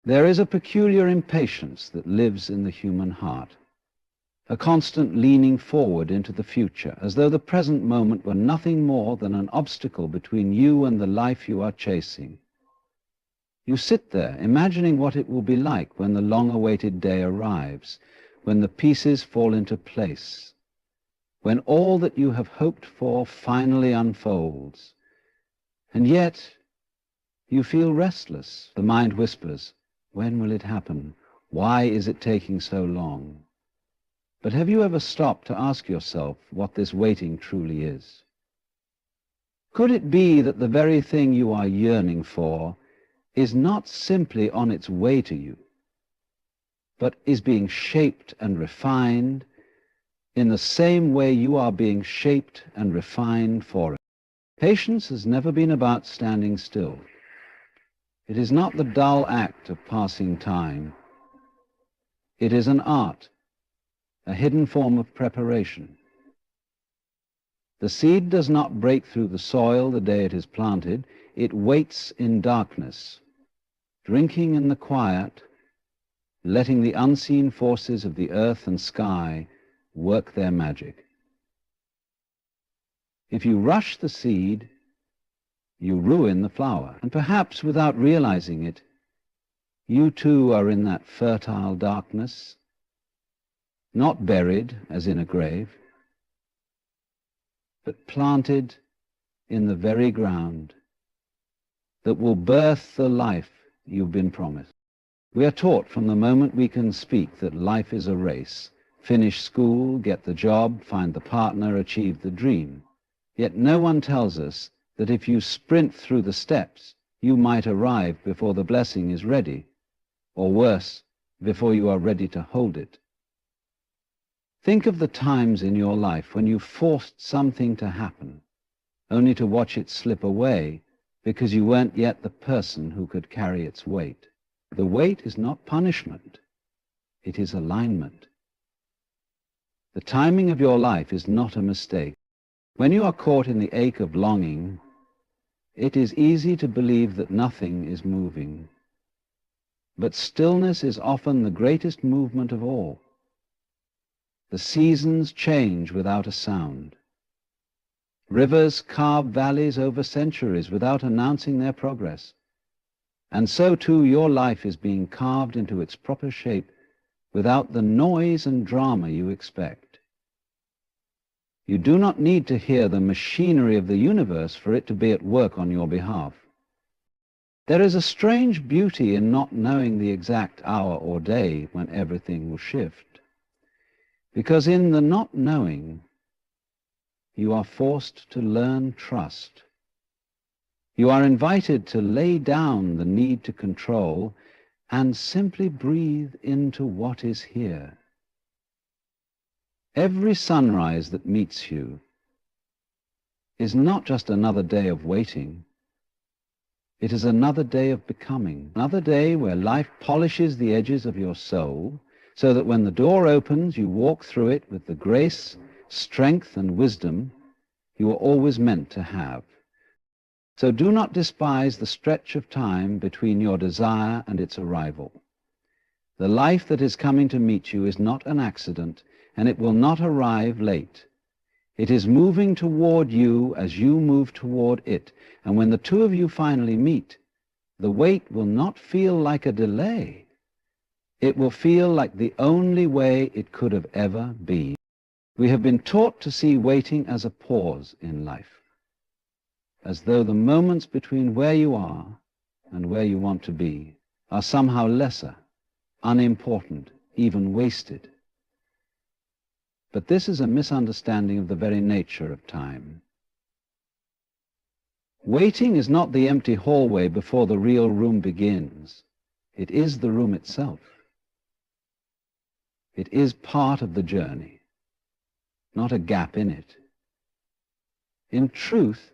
There is a peculiar impatience that lives in the human heart, a constant leaning forward into the future, as though the present moment were nothing more than an obstacle between you and the life you are chasing. You sit there, imagining what it will be like when the long-awaited day arrives, when the pieces fall into place, when all that you have hoped for finally unfolds. And yet you feel restless. The mind whispers, when will it happen? Why is it taking so long? But have you ever stopped to ask yourself what this waiting truly is? Could it be that the very thing you are yearning for is not simply on its way to you, but is being shaped and refined in the same way you are being shaped and refined for it? Patience has never been about standing still. It is not the dull act of passing time. It is an art, a hidden form of preparation. The seed does not break through the soil the day it is planted. It waits in darkness, drinking in the quiet, letting the unseen forces of the earth and sky work their magic. If you rush the seed, you ruin the flower, and perhaps without realizing it, you too are in that fertile darkness, not buried as in a grave, but planted in the very ground that will birth the life you've been promised. We are taught from the moment we can speak that life is a race. Finish school, get the job, find the partner, achieve the dream. Yet no one tells us that if you sprint through the steps, you might arrive before the blessing is ready, or worse, before you are ready to hold it. Think of the times in your life when you forced something to happen, only to watch it slip away because you weren't yet the person who could carry its weight. The weight is not punishment, it is alignment. The timing of your life is not a mistake. When you are caught in the ache of longing, it is easy to believe that nothing is moving. But stillness is often the greatest movement of all. The seasons change without a sound. Rivers carve valleys over centuries without announcing their progress. And so too your life is being carved into its proper shape without the noise and drama you expect. You do not need to hear the machinery of the universe for it to be at work on your behalf. There is a strange beauty in not knowing the exact hour or day when everything will shift. Because in the not knowing, you are forced to learn trust. You are invited to lay down the need to control and simply breathe into what is here. Every sunrise that meets you is not just another day of waiting. It is another day of becoming, another day where life polishes the edges of your soul, so that when the door opens, you walk through it with the grace, strength, and wisdom you were always meant to have. So do not despise the stretch of time between your desire and its arrival. The life that is coming to meet you is not an accident, and it will not arrive late. It is moving toward you as you move toward it, and when the two of you finally meet, the wait will not feel like a delay. It will feel like the only way it could have ever been. We have been taught to see waiting as a pause in life, as though the moments between where you are and where you want to be are somehow lesser, unimportant, even wasted. But this is a misunderstanding of the very nature of time. Waiting is not the empty hallway before the real room begins. It is the room itself. It is part of the journey, not a gap in it. In truth,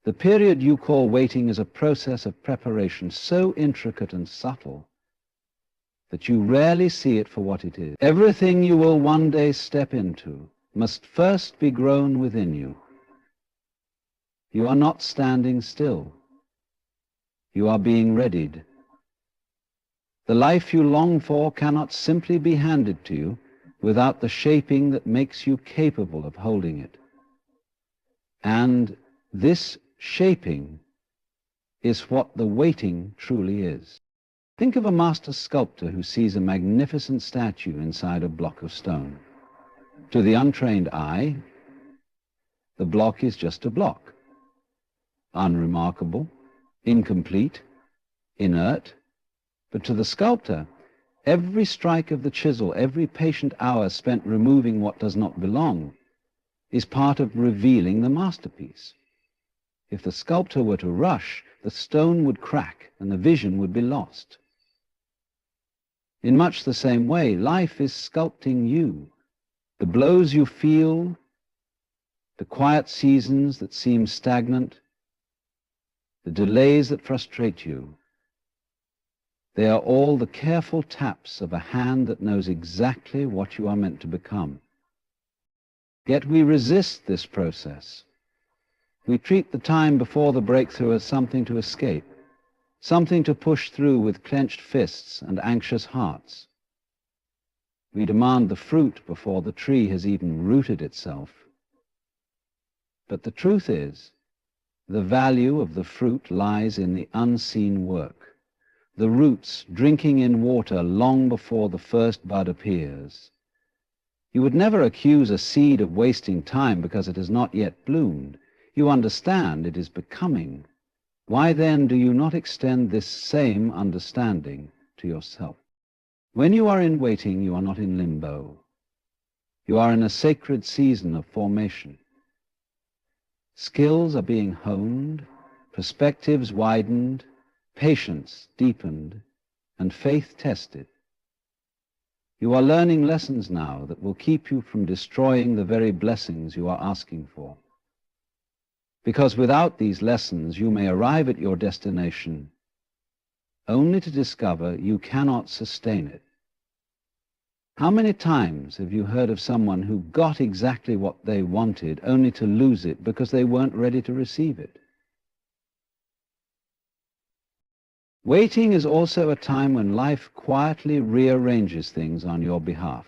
the period you call waiting is a process of preparation so intricate and subtle that you rarely see it for what it is. Everything you will one day step into must first be grown within you. You are not standing still. You are being readied. The life you long for cannot simply be handed to you without the shaping that makes you capable of holding it. And this shaping is what the waiting truly is. Think of a master sculptor who sees a magnificent statue inside a block of stone. To the untrained eye, the block is just a block, unremarkable, incomplete, inert. But to the sculptor, every strike of the chisel, every patient hour spent removing what does not belong, is part of revealing the masterpiece. If the sculptor were to rush, the stone would crack and the vision would be lost. In much the same way, life is sculpting you. The blows you feel, the quiet seasons that seem stagnant, the delays that frustrate you, they are all the careful taps of a hand that knows exactly what you are meant to become. Yet we resist this process. We treat the time before the breakthrough as something to escape, something to push through with clenched fists and anxious hearts. We demand the fruit before the tree has even rooted itself. But the truth is, the value of the fruit lies in the unseen work. The roots drinking in water long before the first bud appears. You would never accuse a seed of wasting time because it has not yet bloomed. You understand it is becoming. Why then do you not extend this same understanding to yourself? When you are in waiting, you are not in limbo. You are in a sacred season of formation. Skills are being honed, perspectives widened, patience deepened, and faith tested. You are learning lessons now that will keep you from destroying the very blessings you are asking for. Because without these lessons, you may arrive at your destination only to discover you cannot sustain it. How many times have you heard of someone who got exactly what they wanted only to lose it because they weren't ready to receive it? Waiting is also a time when life quietly rearranges things on your behalf.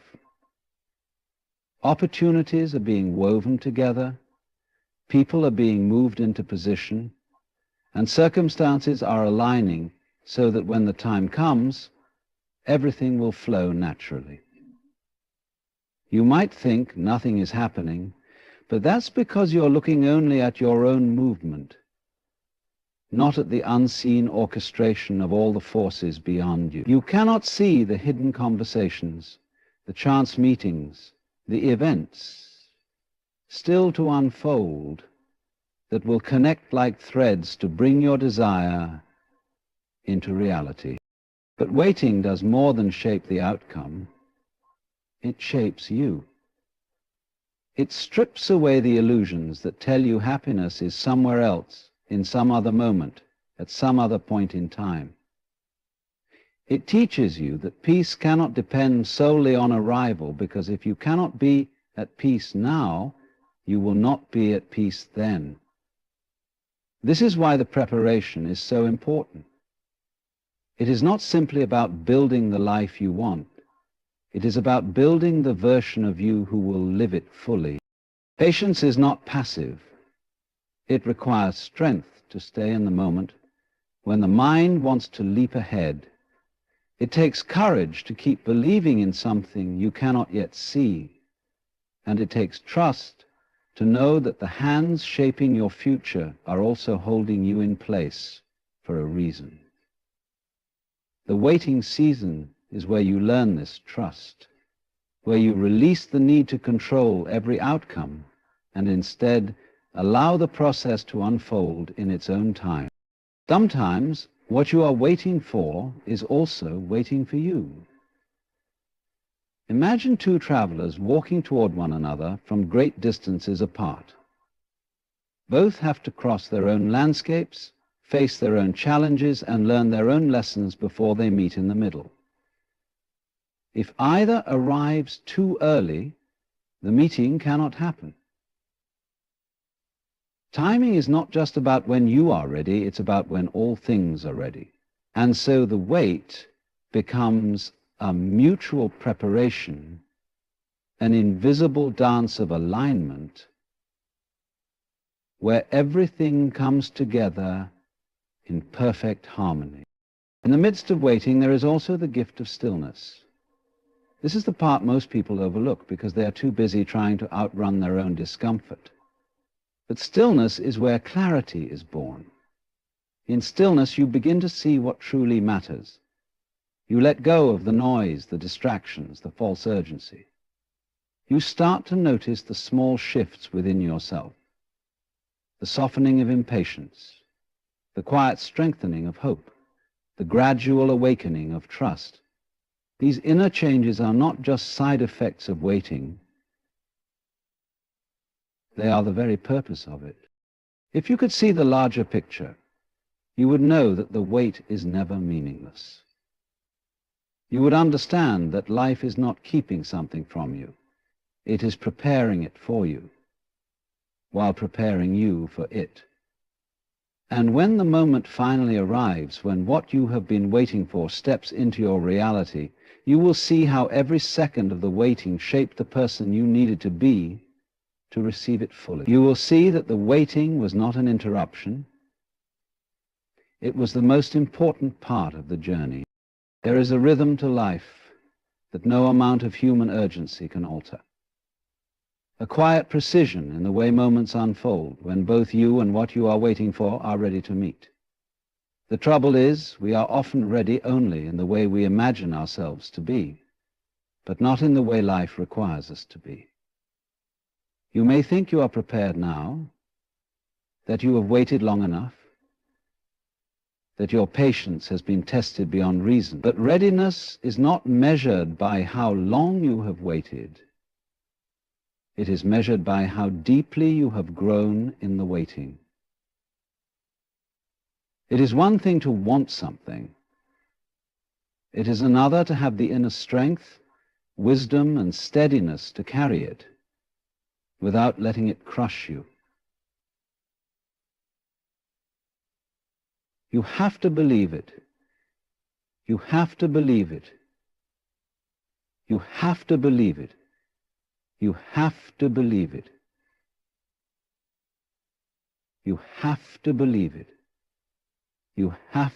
Opportunities are being woven together, people are being moved into position, and circumstances are aligning so that when the time comes, everything will flow naturally. You might think nothing is happening, but that's because you're looking only at your own movement, not at the unseen orchestration of all the forces beyond you. You cannot see the hidden conversations, the chance meetings, the events still to unfold that will connect like threads to bring your desire into reality. But waiting does more than shape the outcome. It shapes you. It strips away the illusions that tell you happiness is somewhere else, in some other moment, at some other point in time. It teaches you that peace cannot depend solely on arrival, because if you cannot be at peace now, you will not be at peace then. This is why the preparation is so important. It is not simply about building the life you want. It is about building the version of you who will live it fully. Patience is not passive. It requires strength to stay in the moment when the mind wants to leap ahead. It takes courage to keep believing in something you cannot yet see. And it takes trust to know that the hands shaping your future are also holding you in place for a reason. The waiting season is where you learn this trust, where you release the need to control every outcome and instead allow the process to unfold in its own time. Sometimes what you are waiting for is also waiting for you. Imagine two travelers walking toward one another from great distances apart. Both have to cross their own landscapes, face their own challenges, and learn their own lessons before they meet in the middle. If either arrives too early, the meeting cannot happen. Timing is not just about when you are ready, it's about when all things are ready. And so the wait becomes a mutual preparation, an invisible dance of alignment, where everything comes together in perfect harmony. In the midst of waiting, there is also the gift of stillness. This is the part most people overlook because they are too busy trying to outrun their own discomfort. But stillness is where clarity is born. In stillness, you begin to see what truly matters. You let go of the noise, the distractions, the false urgency. You start to notice the small shifts within yourself, the softening of impatience, the quiet strengthening of hope, the gradual awakening of trust. These inner changes are not just side effects of waiting. They are the very purpose of it. If you could see the larger picture, you would know that the wait is never meaningless. You would understand that life is not keeping something from you. It is preparing it for you, while preparing you for it. And when the moment finally arrives, when what you have been waiting for steps into your reality, you will see how every second of the waiting shaped the person you needed to be to receive it fully. You will see that the waiting was not an interruption. It was the most important part of the journey. There is a rhythm to life that no amount of human urgency can alter. A quiet precision in the way moments unfold when both you and what you are waiting for are ready to meet. The trouble is, we are often ready only in the way we imagine ourselves to be, but not in the way life requires us to be. You may think you are prepared now, that you have waited long enough, that your patience has been tested beyond reason. But readiness is not measured by how long you have waited. It is measured by how deeply you have grown in the waiting. It is one thing to want something. It is another to have the inner strength, wisdom, and steadiness to carry it without letting it crush you. You have to believe it. You have to believe it. You have to believe it. You have to believe it. You have to believe it. You have.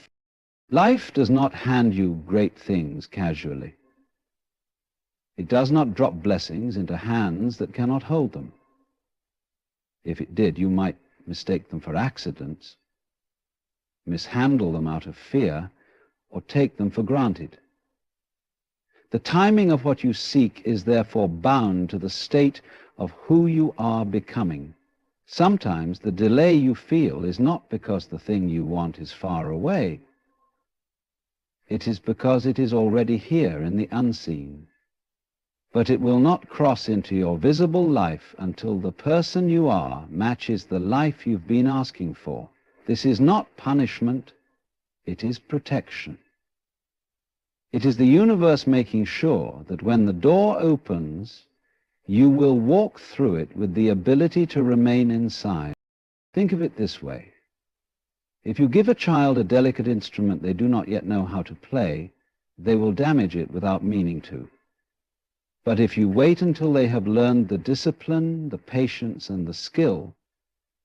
Life does not hand you great things casually. It does not drop blessings into hands that cannot hold them. If it did, you might mistake them for accidents, mishandle them out of fear, or take them for granted. The timing of what you seek is therefore bound to the state of who you are becoming. Sometimes the delay you feel is not because the thing you want is far away. It is because it is already here in the unseen. But it will not cross into your visible life until the person you are matches the life you've been asking for. This is not punishment, it is protection. It is the universe making sure that when the door opens, you will walk through it with the ability to remain inside. Think of it this way. If you give a child a delicate instrument they do not yet know how to play, they will damage it without meaning to. But if you wait until they have learned the discipline, the patience, and the skill,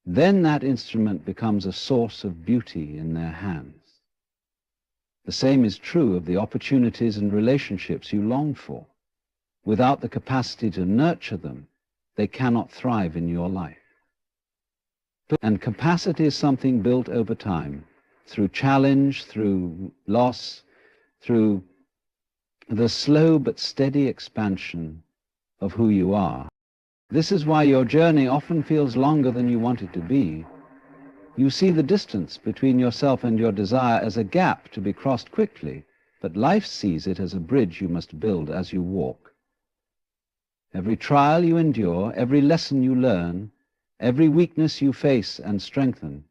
then that instrument becomes a source of beauty in their hands. The same is true of the opportunities and relationships you long for. Without the capacity to nurture them, they cannot thrive in your life. And capacity is something built over time, through challenge, through loss, through the slow but steady expansion of who you are. This is why your journey often feels longer than you want it to be. You see the distance between yourself and your desire as a gap to be crossed quickly, but life sees it as a bridge you must build as you walk. Every trial you endure, every lesson you learn, every weakness you face and strengthen,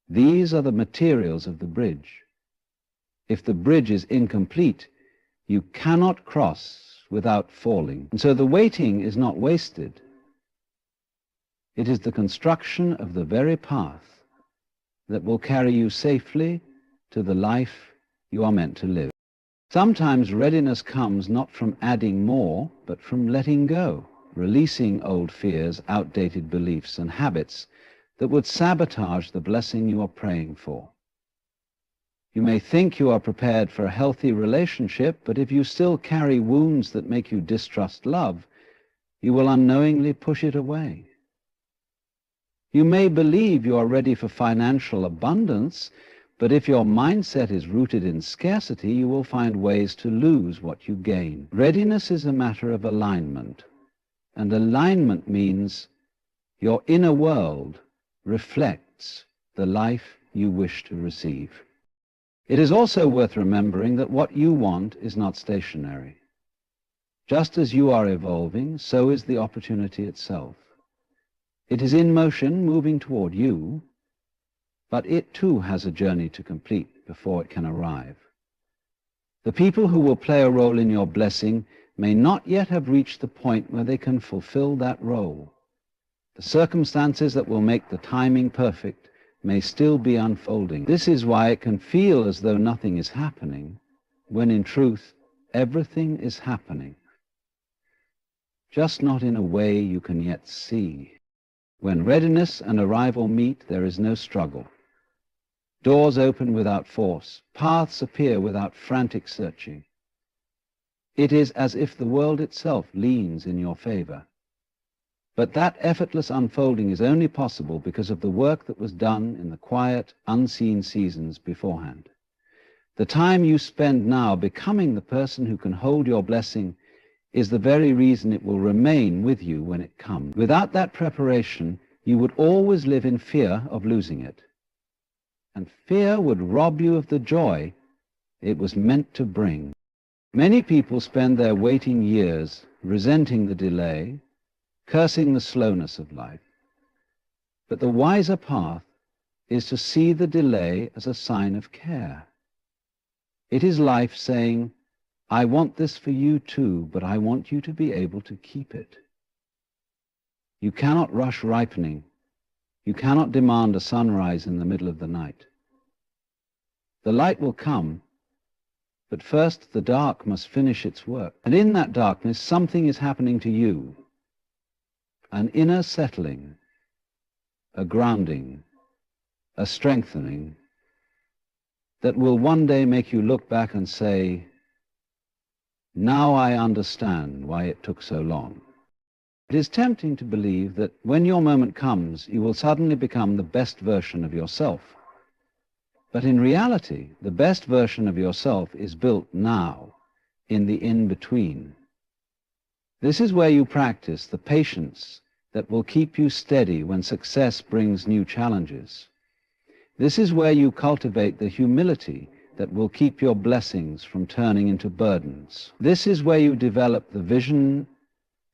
these are the materials of the bridge. If the bridge is incomplete, you cannot cross without falling. And so the waiting is not wasted. It is the construction of the very path that will carry you safely to the life you are meant to live. Sometimes readiness comes not from adding more, but from letting go, releasing old fears, outdated beliefs, and habits that would sabotage the blessing you are praying for. You may think you are prepared for a healthy relationship, but if you still carry wounds that make you distrust love, you will unknowingly push it away. You may believe you are ready for financial abundance, but if your mindset is rooted in scarcity, you will find ways to lose what you gain. Readiness is a matter of alignment, and alignment means your inner world reflects the life you wish to receive. It is also worth remembering that what you want is not stationary. Just as you are evolving, so is the opportunity itself. It is in motion, moving toward you, but it too has a journey to complete before it can arrive. The people who will play a role in your blessing may not yet have reached the point where they can fulfill that role. The circumstances that will make the timing perfect may still be unfolding. This is why it can feel as though nothing is happening, when in truth, everything is happening, just not in a way you can yet see. When readiness and arrival meet, there is no struggle. Doors open without force, paths appear without frantic searching. It is as if the world itself leans in your favor. But that effortless unfolding is only possible because of the work that was done in the quiet, unseen seasons beforehand. The time you spend now becoming the person who can hold your blessing is the very reason it will remain with you when it comes. Without that preparation, you would always live in fear of losing it. And fear would rob you of the joy it was meant to bring. Many people spend their waiting years resenting the delay, cursing the slowness of life. But the wiser path is to see the delay as a sign of care. It is life saying, I want this for you too, but I want you to be able to keep it. You cannot rush ripening. You cannot demand a sunrise in the middle of the night. The light will come, but first the dark must finish its work. And in that darkness, something is happening to you. An inner settling, a grounding, a strengthening that will one day make you look back and say, now I understand why it took so long. It is tempting to believe that when your moment comes, you will suddenly become the best version of yourself. But in reality, the best version of yourself is built now, in the in-between. This is where you practice the patience that will keep you steady when success brings new challenges. This is where you cultivate the humility that will keep your blessings from turning into burdens. This is where you develop the vision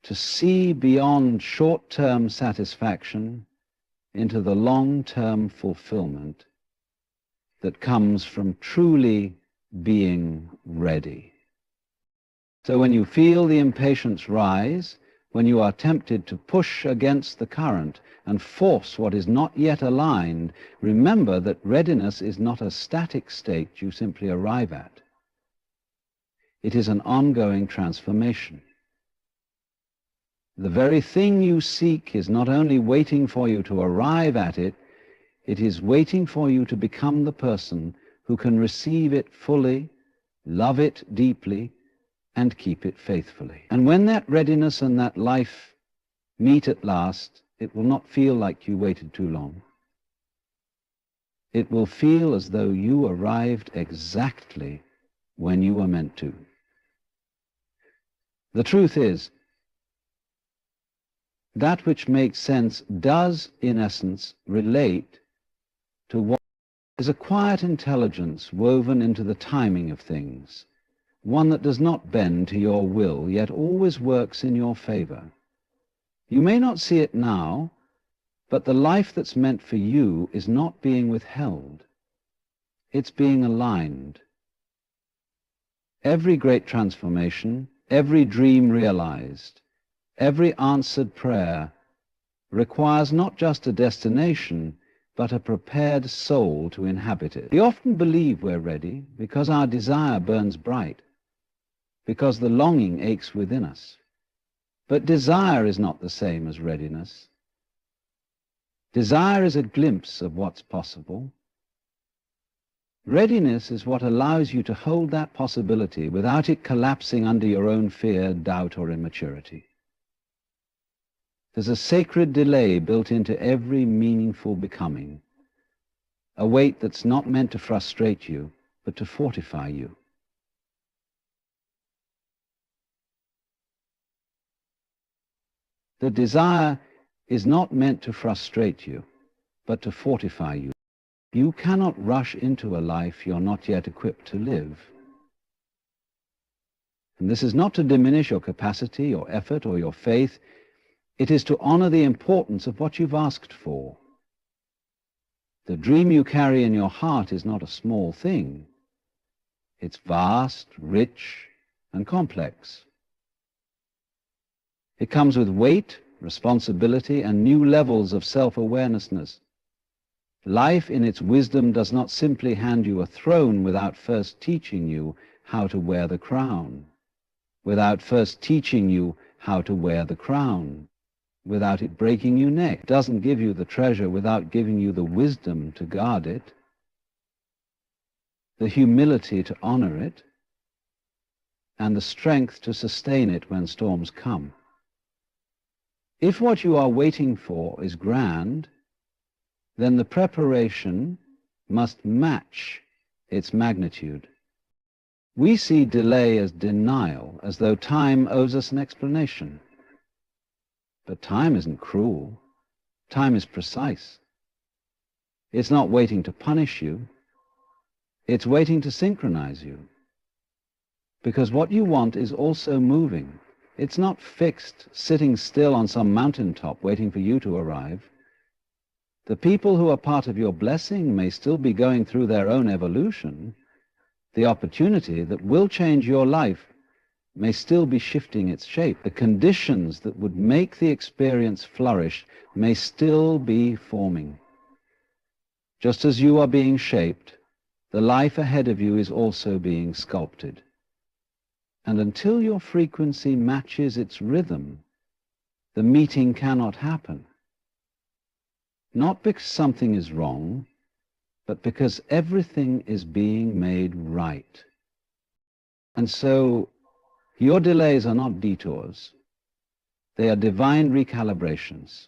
to see beyond short-term satisfaction into the long-term fulfillment that comes from truly being ready. So when you feel the impatience rise, when you are tempted to push against the current and force what is not yet aligned, remember that readiness is not a static state you simply arrive at. It is an ongoing transformation. The very thing you seek is not only waiting for you to arrive at it, it is waiting for you to become the person who can receive it fully, love it deeply, and keep it faithfully. And when that readiness and that life meet at last, it will not feel like you waited too long. It will feel as though you arrived exactly when you were meant to. The truth is, that which makes sense does, in essence, relate to what is a quiet intelligence woven into the timing of things, one that does not bend to your will, yet always works in your favor. You may not see it now, but the life that's meant for you is not being withheld. It's being aligned. Every great transformation, every dream realized, every answered prayer requires not just a destination, but a prepared soul to inhabit it. We often believe we're ready because our desire burns bright. because the longing aches within us. But desire is not the same as readiness. Desire is a glimpse of what's possible. Readiness is what allows you to hold that possibility without it collapsing under your own fear, doubt, or immaturity. There's a sacred delay built into every meaningful becoming, a wait that's not meant to frustrate you, but to fortify you. The desire is not meant to frustrate you, but to fortify you. You cannot rush into a life you're not yet equipped to live. And this is not to diminish your capacity, your effort, or your faith. It is to honor the importance of what you've asked for. The dream you carry in your heart is not a small thing. It's vast, rich, and complex. It comes with weight, responsibility, and new levels of self-awarenessness. Life in its wisdom does not simply hand you a throne without first teaching you how to wear the crown, without first teaching you how to wear the crown, without it breaking your neck. It doesn't give you the treasure without giving you the wisdom to guard it, the humility to honor it, and the strength to sustain it when storms come. If what you are waiting for is grand, then the preparation must match its magnitude. We see delay as denial, as though time owes us an explanation. But time isn't cruel. Time is precise. It's not waiting to punish you. It's waiting to synchronize you. Because what you want is also moving. It's not fixed, sitting still on some mountaintop waiting for you to arrive. The people who are part of your blessing may still be going through their own evolution. The opportunity that will change your life may still be shifting its shape. The conditions that would make the experience flourish may still be forming. Just as you are being shaped, the life ahead of you is also being sculpted. And until your frequency matches its rhythm, the meeting cannot happen. Not because something is wrong, but because everything is being made right. And so, your delays are not detours. They are divine recalibrations.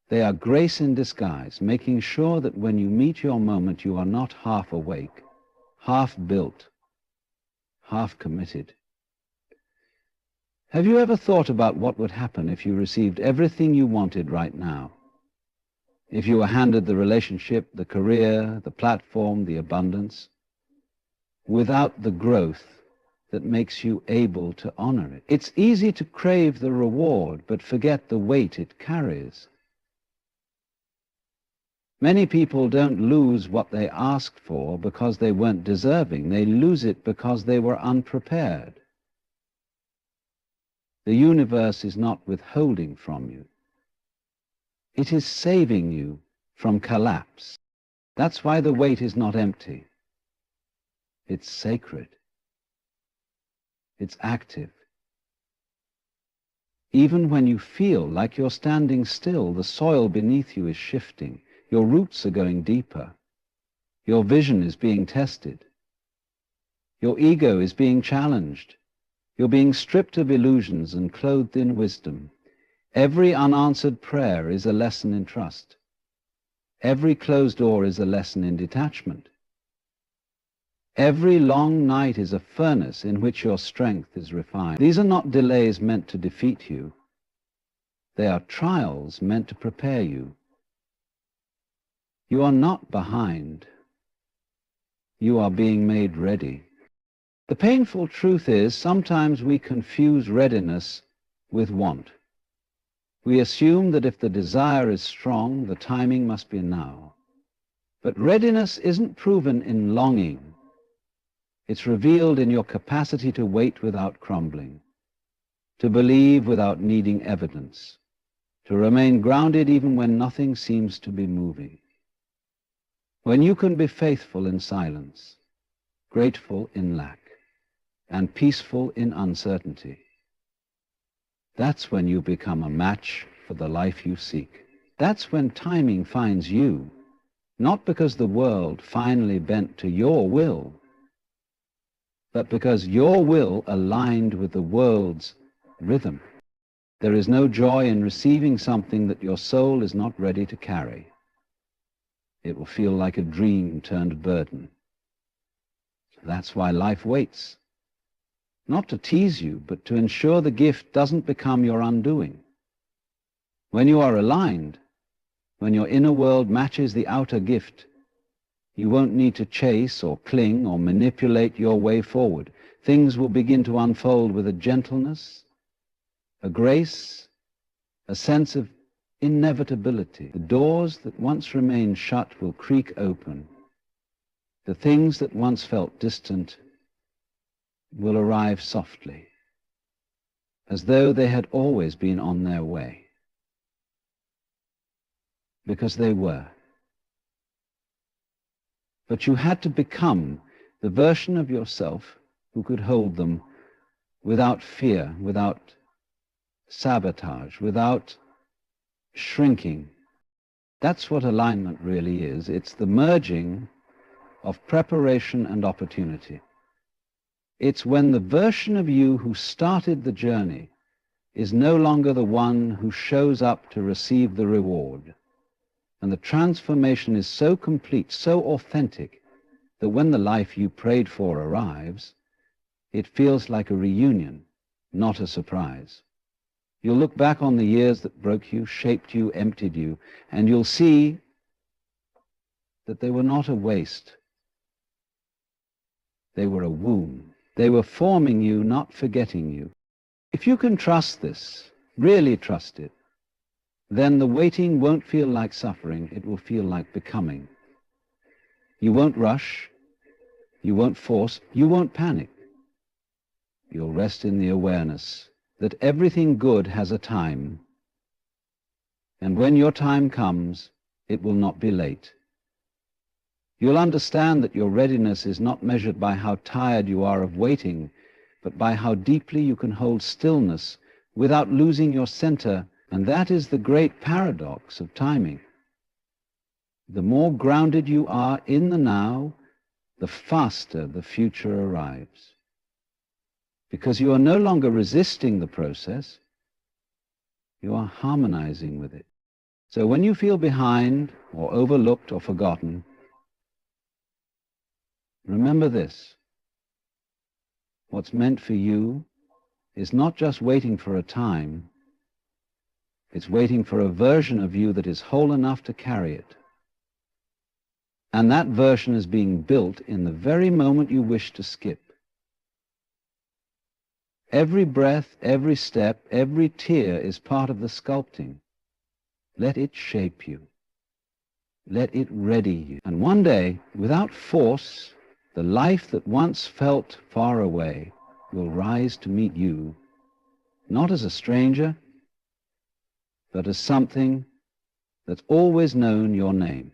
They are grace in disguise, making sure that when you meet your moment, you are not half awake, half built, half committed. Have you ever thought about what would happen if you received everything you wanted right now? If you were handed the relationship, the career, the platform, the abundance, without the growth that makes you able to honor it? It's easy to crave the reward, but forget the weight it carries. Many people don't lose what they asked for because they weren't deserving. They lose it because they were unprepared. The universe is not withholding from you. It is saving you from collapse. That's why the wait is not empty. It's sacred. It's active. Even when you feel like you're standing still, the soil beneath you is shifting. Your roots are going deeper. Your vision is being tested. Your ego is being challenged. You're being stripped of illusions and clothed in wisdom. Every unanswered prayer is a lesson in trust. Every closed door is a lesson in detachment. Every long night is a furnace in which your strength is refined. These are not delays meant to defeat you. They are trials meant to prepare you. You are not behind. You are being made ready. The painful truth is, sometimes we confuse readiness with want. We assume that if the desire is strong, the timing must be now. But readiness isn't proven in longing. It's revealed in your capacity to wait without crumbling, to believe without needing evidence, to remain grounded even when nothing seems to be moving. When you can be faithful in silence, grateful in lack, and peaceful in uncertainty. That's when you become a match for the life you seek. That's when timing finds you, not because the world finally bent to your will, but because your will aligned with the world's rhythm. There is no joy in receiving something that your soul is not ready to carry. It will feel like a dream turned burden. That's why life waits, not to tease you, but to ensure the gift doesn't become your undoing. When you are aligned, when your inner world matches the outer gift, you won't need to chase or cling or manipulate your way forward. Things will begin to unfold with a gentleness, a grace, a sense of inevitability. The doors that once remained shut will creak open. The things that once felt distant will arrive softly, as though they had always been on their way. Because they were. But you had to become the version of yourself who could hold them without fear, without sabotage, without shrinking. That's what alignment really is. It's the merging of preparation and opportunity. It's when the version of you who started the journey is no longer the one who shows up to receive the reward. And the transformation is so complete, so authentic, that when the life you prayed for arrives, it feels like a reunion, not a surprise. You'll look back on the years that broke you, shaped you, emptied you, and you'll see that they were not a waste. They were a womb. They were forming you, not forgetting you. If you can trust this, really trust it, then the waiting won't feel like suffering, it will feel like becoming. You won't rush, you won't force, you won't panic. You'll rest in the awareness that everything good has a time, and when your time comes, it will not be late. You'll understand that your readiness is not measured by how tired you are of waiting, but by how deeply you can hold stillness without losing your center. And that is the great paradox of timing. The more grounded you are in the now, the faster the future arrives. Because you are no longer resisting the process, you are harmonizing with it. So when you feel behind or overlooked or forgotten, remember this: what's meant for you is not just waiting for a time, it's waiting for a version of you that is whole enough to carry it. And that version is being built in the very moment you wish to skip. Every breath, every step, every tear is part of the sculpting. Let it shape you. Let it ready you. And one day, without force, the life that once felt far away will rise to meet you, not as a stranger, but as something that's always known your name.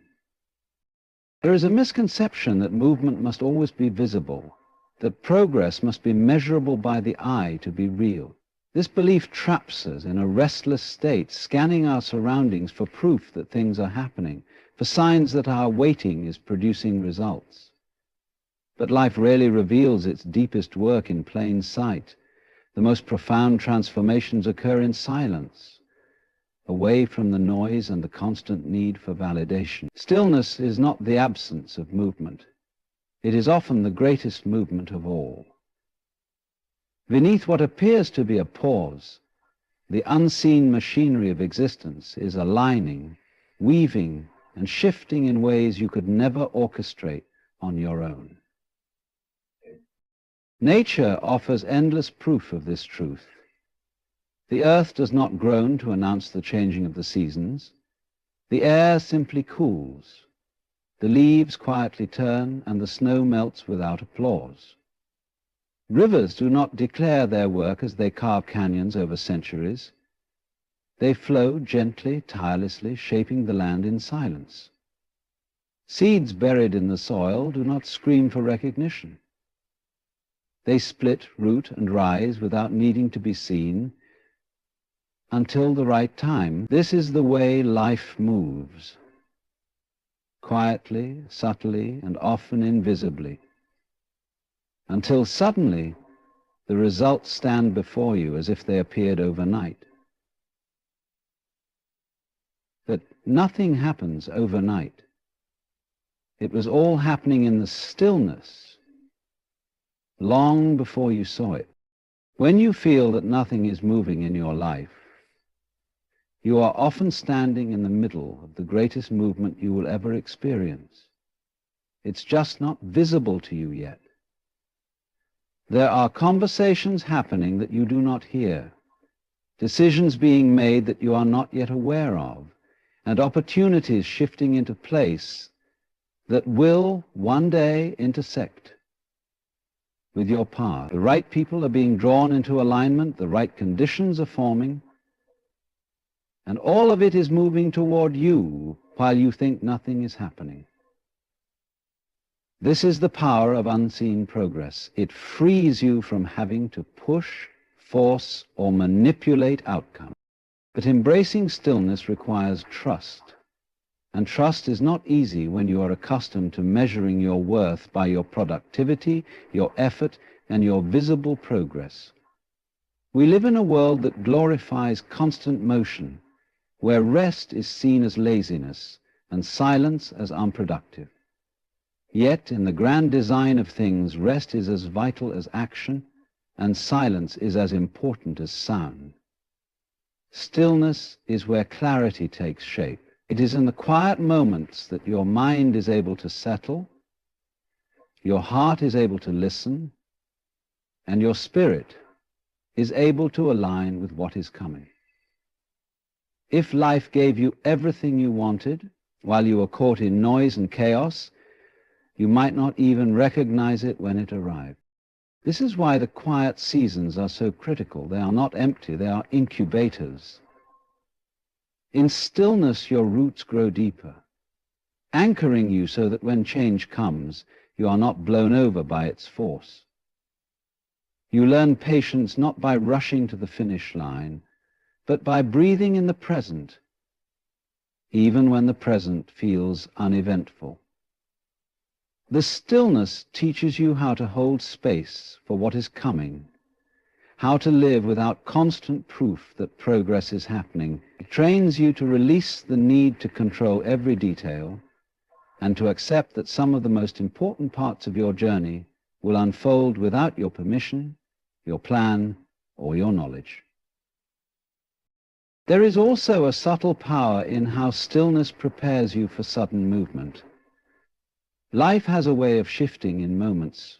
There is a misconception that movement must always be visible, that progress must be measurable by the eye to be real. This belief traps us in a restless state, scanning our surroundings for proof that things are happening, for signs that our waiting is producing results. But life rarely reveals its deepest work in plain sight. The most profound transformations occur in silence, away from the noise and the constant need for validation. Stillness is not the absence of movement. It is often the greatest movement of all. Beneath what appears to be a pause, the unseen machinery of existence is aligning, weaving, and shifting in ways you could never orchestrate on your own. Nature offers endless proof of this truth. The earth does not groan to announce the changing of the seasons. The air simply cools. The leaves quietly turn, and the snow melts without applause. Rivers do not declare their work as they carve canyons over centuries. They flow gently, tirelessly, shaping the land in silence. Seeds buried in the soil do not scream for recognition. They split, root, and rise without needing to be seen until the right time. This is the way life moves, quietly, subtly, and often invisibly, until suddenly the results stand before you as if they appeared overnight. But nothing happens overnight. It was all happening in the stillness long before you saw it. When you feel that nothing is moving in your life, you are often standing in the middle of the greatest movement you will ever experience. It's just not visible to you yet. There are conversations happening that you do not hear, decisions being made that you are not yet aware of, and opportunities shifting into place that will one day intersect with your path. The right people are being drawn into alignment, the right conditions are forming, and all of it is moving toward you while you think nothing is happening. This is the power of unseen progress. It frees you from having to push, force, or manipulate outcome. But embracing stillness requires trust. And trust is not easy when you are accustomed to measuring your worth by your productivity, your effort, and your visible progress. We live in a world that glorifies constant motion, where rest is seen as laziness and silence as unproductive. Yet, in the grand design of things, rest is as vital as action, and silence is as important as sound. Stillness is where clarity takes shape. It is in the quiet moments that your mind is able to settle, your heart is able to listen, and your spirit is able to align with what is coming. If life gave you everything you wanted while you were caught in noise and chaos, you might not even recognize it when it arrived. This is why the quiet seasons are so critical. They are not empty, they are incubators. In stillness, your roots grow deeper, anchoring you so that when change comes, you are not blown over by its force. You learn patience not by rushing to the finish line, but by breathing in the present, even when the present feels uneventful. The stillness teaches you how to hold space for what is coming, how to live without constant proof that progress is happening. It trains you to release the need to control every detail and to accept that some of the most important parts of your journey will unfold without your permission, your plan, or your knowledge. There is also a subtle power in how stillness prepares you for sudden movement. Life has a way of shifting in moments.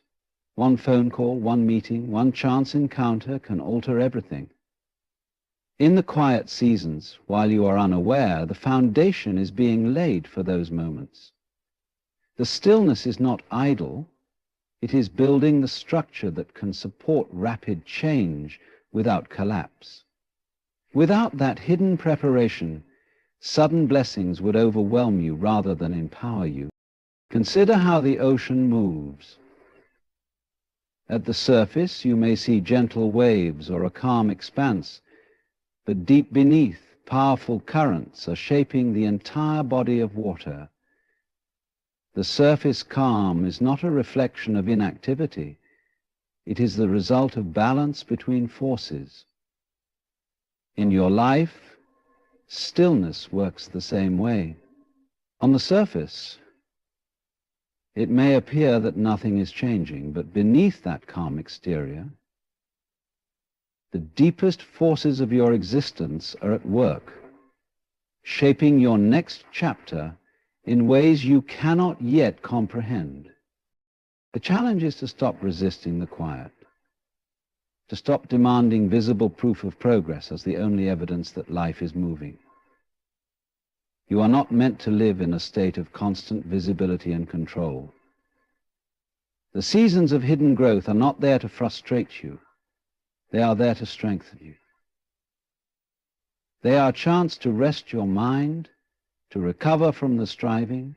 One phone call, one meeting, one chance encounter can alter everything. In the quiet seasons, while you are unaware, the foundation is being laid for those moments. The stillness is not idle. It is building the structure that can support rapid change without collapse. Without that hidden preparation, sudden blessings would overwhelm you rather than empower you. Consider how the ocean moves. At the surface, you may see gentle waves or a calm expanse, but deep beneath, powerful currents are shaping the entire body of water. The surface calm is not a reflection of inactivity. It is the result of balance between forces. In your life, stillness works the same way. On the surface, it may appear that nothing is changing, but beneath that calm exterior, the deepest forces of your existence are at work, shaping your next chapter in ways you cannot yet comprehend. The challenge is to stop resisting the quiet, to stop demanding visible proof of progress as the only evidence that life is moving. You are not meant to live in a state of constant visibility and control. The seasons of hidden growth are not there to frustrate you. They are there to strengthen you. They are a chance to rest your mind, to recover from the striving,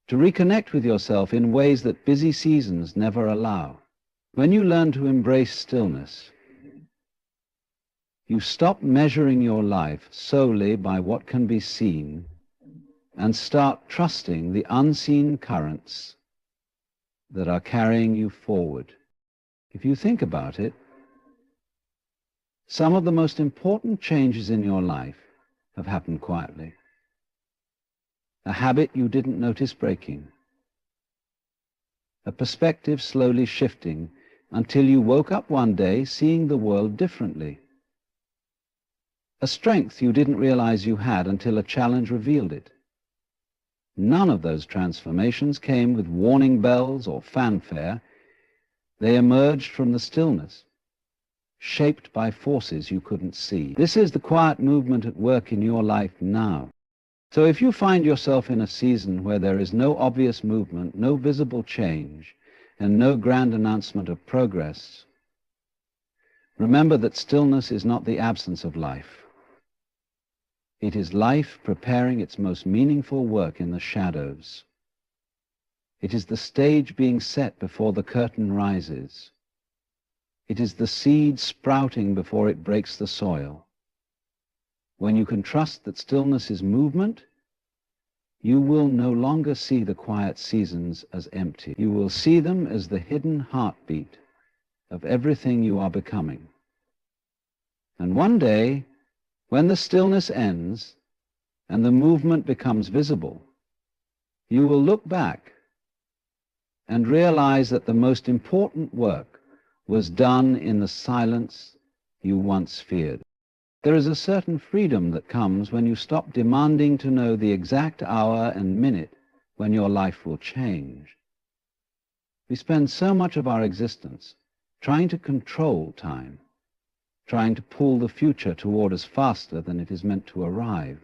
to reconnect with yourself in ways that busy seasons never allow. When you learn to embrace stillness, you stop measuring your life solely by what can be seen and start trusting the unseen currents that are carrying you forward. If you think about it, some of the most important changes in your life have happened quietly. A habit you didn't notice breaking, a perspective slowly shifting until you woke up one day seeing the world differently, a strength you didn't realize you had until a challenge revealed it. None of those transformations came with warning bells or fanfare. They emerged from the stillness, shaped by forces you couldn't see. This is the quiet movement at work in your life now. So if you find yourself in a season where there is no obvious movement, no visible change, and no grand announcement of progress, remember that stillness is not the absence of life. It is life preparing its most meaningful work in the shadows. It is the stage being set before the curtain rises. It is the seed sprouting before it breaks the soil. When you can trust that stillness is movement, you will no longer see the quiet seasons as empty. You will see them as the hidden heartbeat of everything you are becoming. And one day, when the stillness ends and the movement becomes visible, you will look back and realize that the most important work was done in the silence you once feared. There is a certain freedom that comes when you stop demanding to know the exact hour and minute when your life will change. We spend so much of our existence trying to control time, trying to pull the future toward us faster than it is meant to arrive.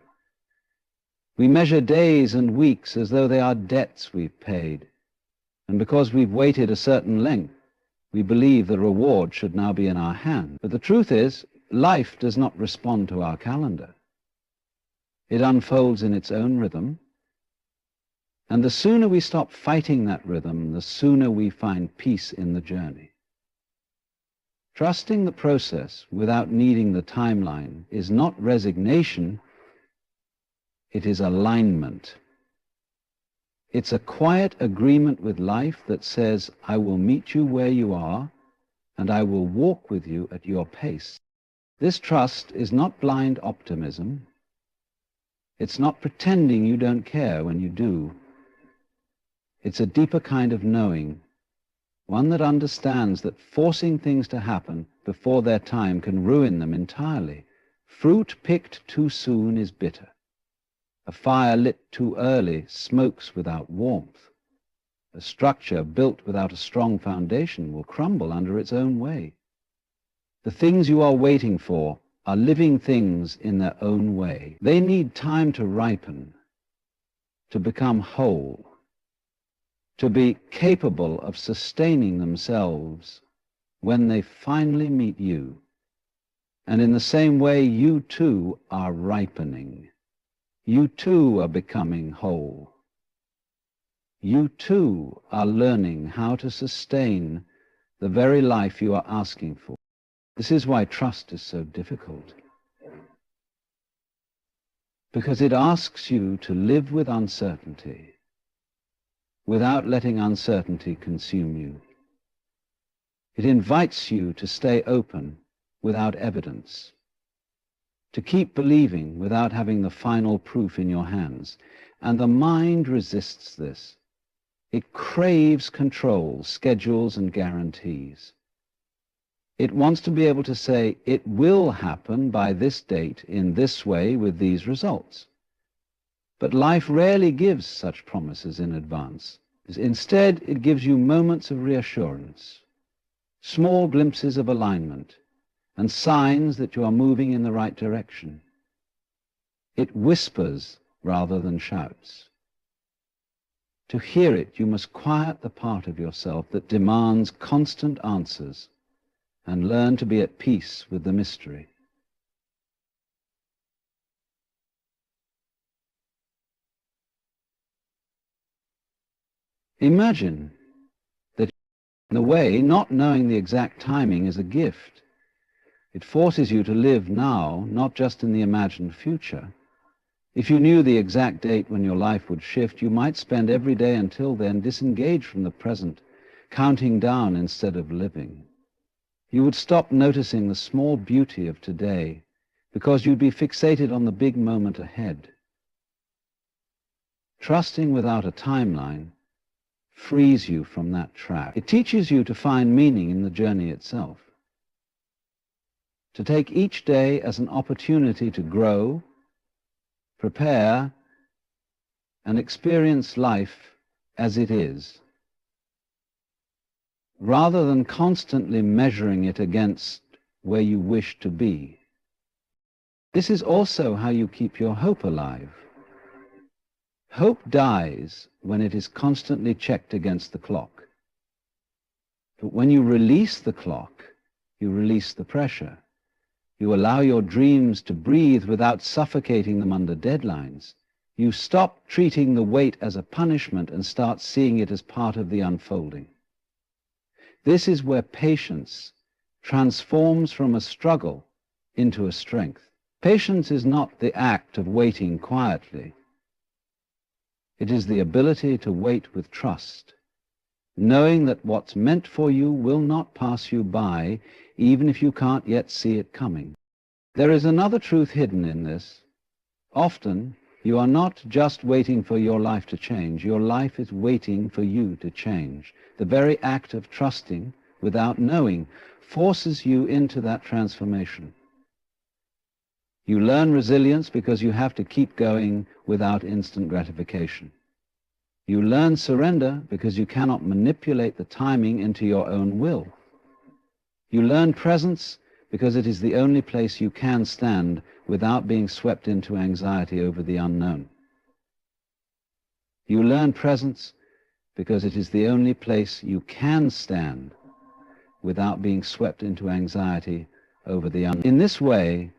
We measure days and weeks as though they are debts we've paid, and because we've waited a certain length, we believe the reward should now be in our hand. But the truth is, life does not respond to our calendar. It unfolds in its own rhythm, and the sooner we stop fighting that rhythm, the sooner we find peace in the journey. Trusting the process without needing the timeline is not resignation, it is alignment. It's a quiet agreement with life that says, I will meet you where you are, and I will walk with you at your pace. This trust is not blind optimism. It's not pretending you don't care when you do. It's a deeper kind of knowing, one that understands that forcing things to happen before their time can ruin them entirely. Fruit picked too soon is bitter. A fire lit too early smokes without warmth. A structure built without a strong foundation will crumble under its own weight. The things you are waiting for are living things in their own way. They need time to ripen, to become whole, to be capable of sustaining themselves when they finally meet you. And in the same way, you too are ripening. You too are becoming whole. You too are learning how to sustain the very life you are asking for. This is why trust is so difficult. Because it asks you to live with uncertainty without letting uncertainty consume you. It invites you to stay open without evidence, to keep believing without having the final proof in your hands. And the mind resists this. It craves control, schedules, and guarantees. It wants to be able to say, it will happen by this date, in this way, with these results. But life rarely gives such promises in advance. Instead, it gives you moments of reassurance, small glimpses of alignment, and signs that you are moving in the right direction. It whispers rather than shouts. To hear it, you must quiet the part of yourself that demands constant answers and learn to be at peace with the mystery. Imagine that In a way, not knowing the exact timing is a gift. It forces you to live now, not just in the imagined future. If you knew the exact date when your life would shift, you might spend every day until then disengaged from the present, counting down instead of living. You would stop noticing the small beauty of today because you'd be fixated on the big moment ahead. Trusting without a timeline frees you from that trap. It teaches you to find meaning in the journey itself, to take each day as an opportunity to grow, prepare, and experience life as it is, rather than constantly measuring it against where you wish to be. This is also how you keep your hope alive. Hope dies when it is constantly checked against the clock. But when you release the clock, you release the pressure. You allow your dreams to breathe without suffocating them under deadlines. You stop treating the wait as a punishment and start seeing it as part of the unfolding. This is where patience transforms from a struggle into a strength. Patience is not the act of waiting quietly. It is the ability to wait with trust, knowing that what's meant for you will not pass you by, even if you can't yet see it coming. There is another truth hidden in this. Often, you are not just waiting for your life to change. Your life is waiting for you to change. The very act of trusting without knowing forces you into that transformation. You learn resilience because you have to keep going without instant gratification. You learn surrender because you cannot manipulate the timing into your own will. You learn presence because it is the only place you can stand without being swept into anxiety over the unknown. You learn presence because it is the only place you can stand without being swept into anxiety over the unknown. In this way,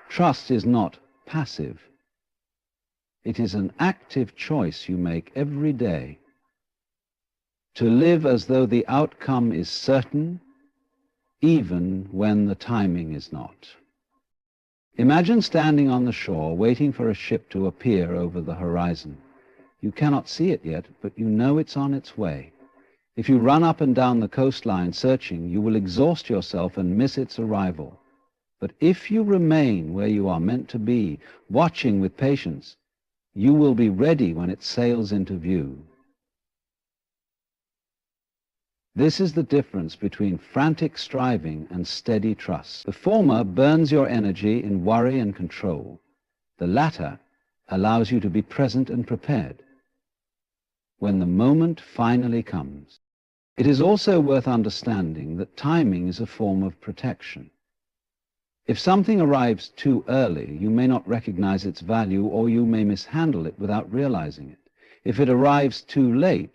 trust is not passive. It is an active choice you make every day to live as though the outcome is certain, even when the timing is not. Imagine standing on the shore waiting for a ship to appear over the horizon. You cannot see it yet, but you know it's on its way. If you run up and down the coastline searching, you will exhaust yourself and miss its arrival. But if you remain where you are meant to be, watching with patience, you will be ready when it sails into view. This is the difference between frantic striving and steady trust. The former burns your energy in worry and control. The latter allows you to be present and prepared when the moment finally comes. It is also worth understanding that timing is a form of protection. If something arrives too early, you may not recognize its value, or you may mishandle it without realizing it. If it arrives too late,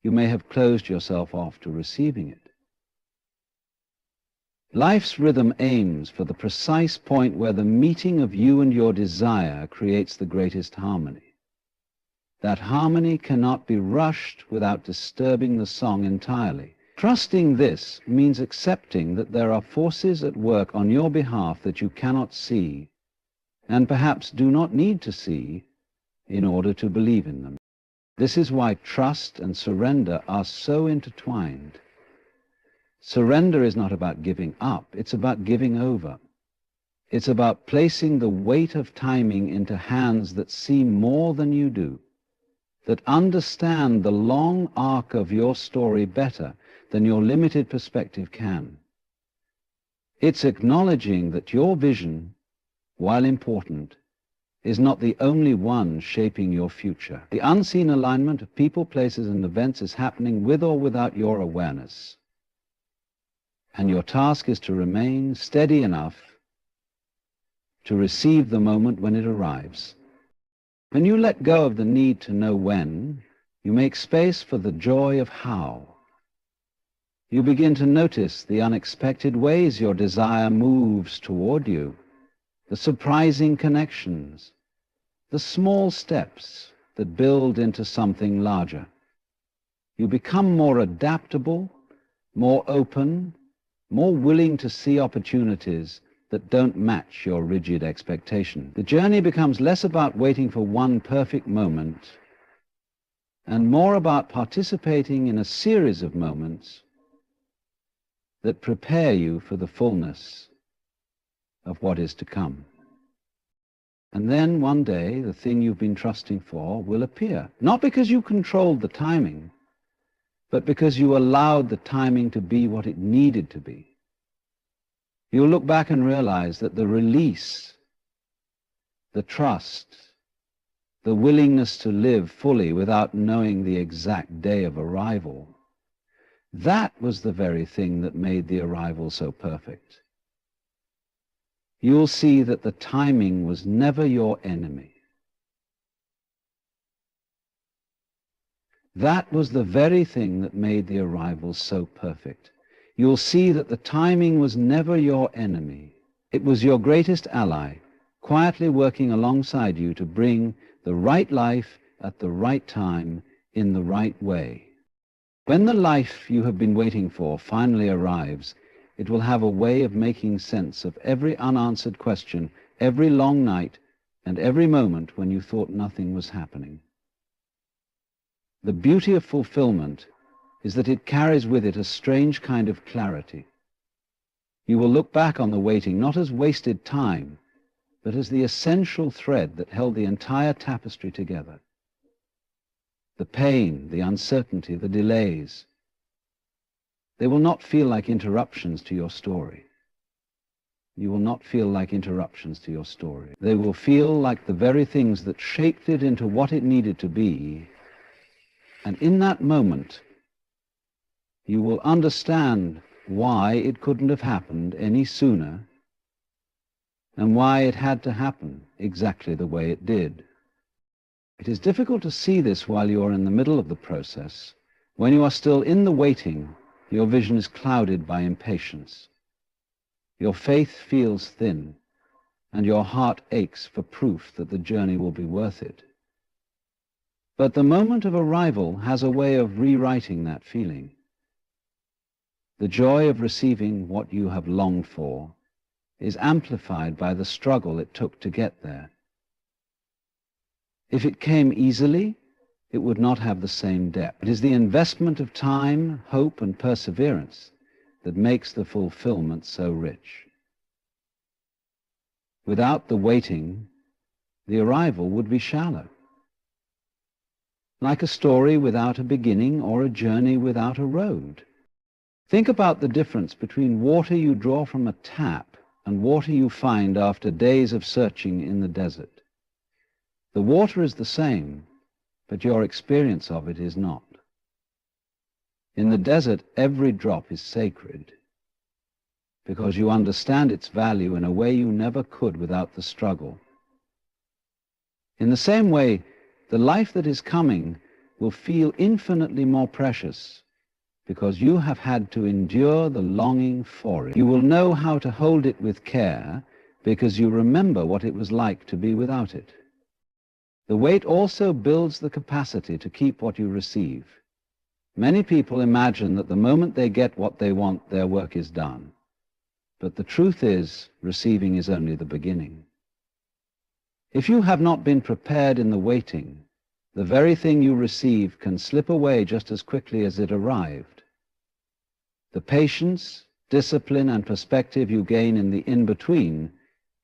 you may have closed yourself off to receiving it. Life's rhythm aims for the precise point where the meeting of you and your desire creates the greatest harmony. That harmony cannot be rushed without disturbing the song entirely. Trusting this means accepting that there are forces at work on your behalf that you cannot see, and perhaps do not need to see, in order to believe in them. This is why trust and surrender are so intertwined. Surrender is not about giving up, it's about giving over. It's about placing the weight of timing into hands that see more than you do, that understand the long arc of your story better than your limited perspective can. It's acknowledging that your vision, while important, is not the only one shaping your future. The unseen alignment of people, places, and events is happening with or without your awareness. And your task is to remain steady enough to receive the moment when it arrives. When you let go of the need to know when, you make space for the joy of how. You begin to notice the unexpected ways your desire moves toward you, the surprising connections, the small steps that build into something larger. You become more adaptable, more open, more willing to see opportunities that don't match your rigid expectation. The journey becomes less about waiting for one perfect moment and more about participating in a series of moments that prepare you for the fullness of what is to come. And then one day the thing you've been trusting for will appear, not because you controlled the timing, but because you allowed the timing to be what it needed to be. You'll look back and realize that the release, the trust, the willingness to live fully without knowing the exact day of arrival, that was the very thing that made the arrival so perfect. You'll see that the timing was never your enemy. That was the very thing that made the arrival so perfect. You'll see that the timing was never your enemy. It was your greatest ally, quietly working alongside you to bring the right life at the right time in the right way. When the life you have been waiting for finally arrives, it will have a way of making sense of every unanswered question, every long night, and every moment when you thought nothing was happening. The beauty of fulfillment is that it carries with it a strange kind of clarity. You will look back on the waiting not as wasted time, but as the essential thread that held the entire tapestry together. The pain, the uncertainty, the delays, they will not feel like interruptions to your story. You will not feel like interruptions to your story. They will feel like the very things that shaped it into what it needed to be. And in that moment, you will understand why it couldn't have happened any sooner and why it had to happen exactly the way it did. It is difficult to see this while you are in the middle of the process. When you are still in the waiting, your vision is clouded by impatience. Your faith feels thin, and your heart aches for proof that the journey will be worth it. But the moment of arrival has a way of rewriting that feeling. The joy of receiving what you have longed for is amplified by the struggle it took to get there. If it came easily, it would not have the same depth. It is the investment of time, hope, and perseverance that makes the fulfillment so rich. Without the waiting, the arrival would be shallow. Like a story without a beginning or a journey without a road. Think about the difference between water you draw from a tap and water you find after days of searching in the desert. The water is the same, but your experience of it is not. In the desert, every drop is sacred because you understand its value in a way you never could without the struggle. In the same way, the life that is coming will feel infinitely more precious because you have had to endure the longing for it. You will know how to hold it with care because you remember what it was like to be without it. The wait also builds the capacity to keep what you receive. Many people imagine that the moment they get what they want, their work is done. But the truth is, receiving is only the beginning. If you have not been prepared in the waiting, the very thing you receive can slip away just as quickly as it arrived. The patience, discipline, and perspective you gain in the in-between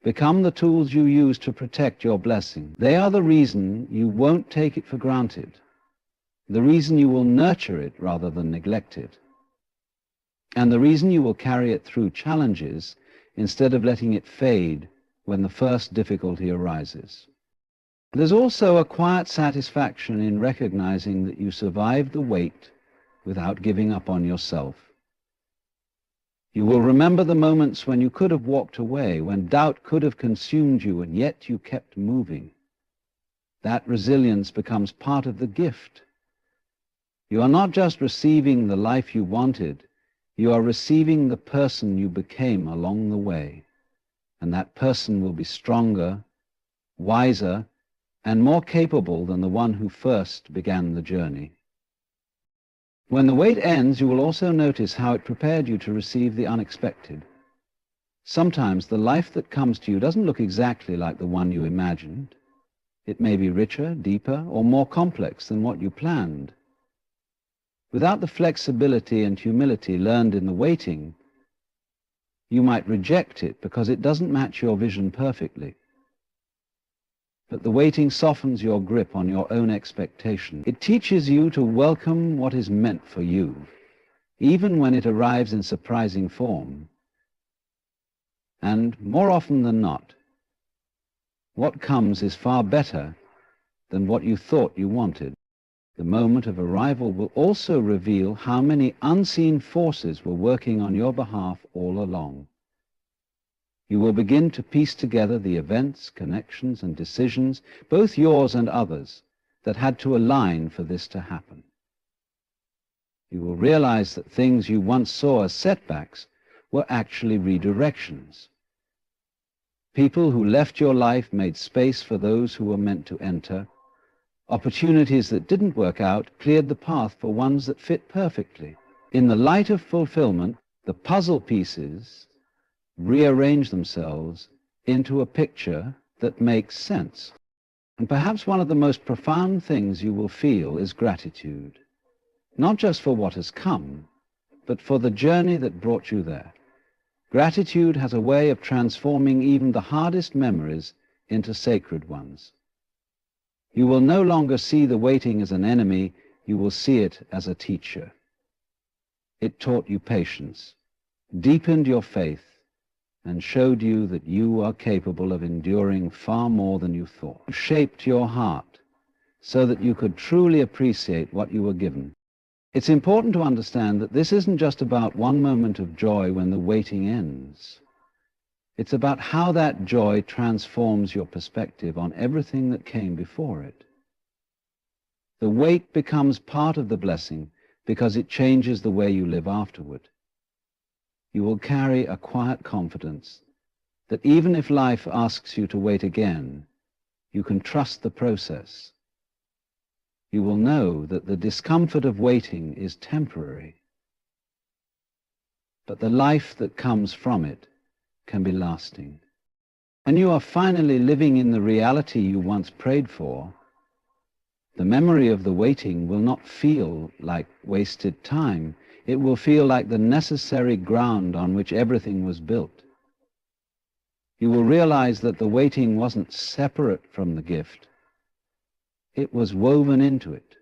become the tools you use to protect your blessing. They are the reason you won't take it for granted, the reason you will nurture it rather than neglect it, and the reason you will carry it through challenges instead of letting it fade when the first difficulty arises. There's also a quiet satisfaction in recognizing that you survived the wait without giving up on yourself. You will remember the moments when you could have walked away, when doubt could have consumed you, and yet you kept moving. That resilience becomes part of the gift. You are not just receiving the life you wanted, you are receiving the person you became along the way. And that person will be stronger, wiser, and more capable than the one who first began the journey. When the wait ends, you will also notice how it prepared you to receive the unexpected. Sometimes the life that comes to you doesn't look exactly like the one you imagined. It may be richer, deeper, or more complex than what you planned. Without the flexibility and humility learned in the waiting, you might reject it because it doesn't match your vision perfectly. But the waiting softens your grip on your own expectation. It teaches you to welcome what is meant for you, even when it arrives in surprising form. And more often than not, what comes is far better than what you thought you wanted. The moment of arrival will also reveal how many unseen forces were working on your behalf all along. You will begin to piece together the events, connections, and decisions, both yours and others, that had to align for this to happen. You will realize that things you once saw as setbacks were actually redirections. People who left your life made space for those who were meant to enter. Opportunities that didn't work out cleared the path for ones that fit perfectly. In the light of fulfillment, the puzzle pieces rearrange themselves into a picture that makes sense. And perhaps one of the most profound things you will feel is gratitude, not just for what has come, but for the journey that brought you there. Gratitude has a way of transforming even the hardest memories into sacred ones. You will no longer see the waiting as an enemy, you will see it as a teacher. It taught you patience, deepened your faith, and showed you that you are capable of enduring far more than you thought. It shaped your heart so that you could truly appreciate what you were given. It's important to understand that this isn't just about one moment of joy when the waiting ends. It's about how that joy transforms your perspective on everything that came before it. The wait becomes part of the blessing because it changes the way you live afterward. You will carry a quiet confidence that even if life asks you to wait again, you can trust the process. You will know that the discomfort of waiting is temporary, but the life that comes from it can be lasting. And you are finally living in the reality you once prayed for. The memory of the waiting will not feel like wasted time. It will feel like the necessary ground on which everything was built. You will realize that the waiting wasn't separate from the gift. It was woven into it.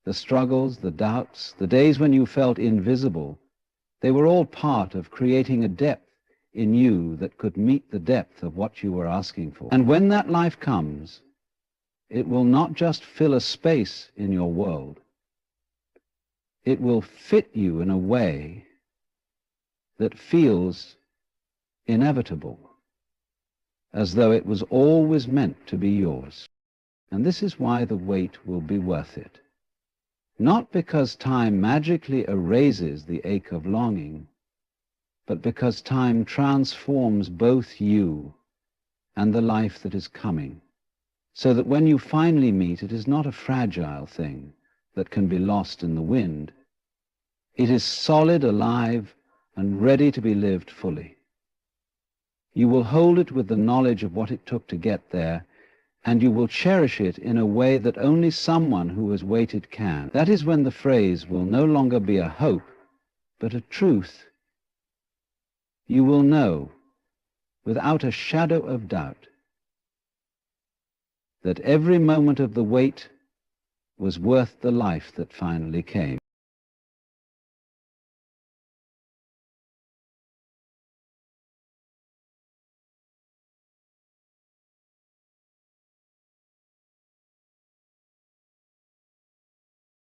The struggles, the doubts, the days when you felt invisible, they were all part of creating a depth in you that could meet the depth of what you were asking for. And when that life comes, it will not just fill a space in your world. It will fit you in a way that feels inevitable, as though it was always meant to be yours. And this is why the wait will be worth it. Not because time magically erases the ache of longing, but because time transforms both you and the life that is coming, so that when you finally meet, it is not a fragile thing that can be lost in the wind. It is solid, alive, and ready to be lived fully. You will hold it with the knowledge of what it took to get there, and you will cherish it in a way that only someone who has waited can. That is when the phrase will no longer be a hope, but a truth. You will know, without a shadow of doubt, that every moment of the wait was worth the life that finally came.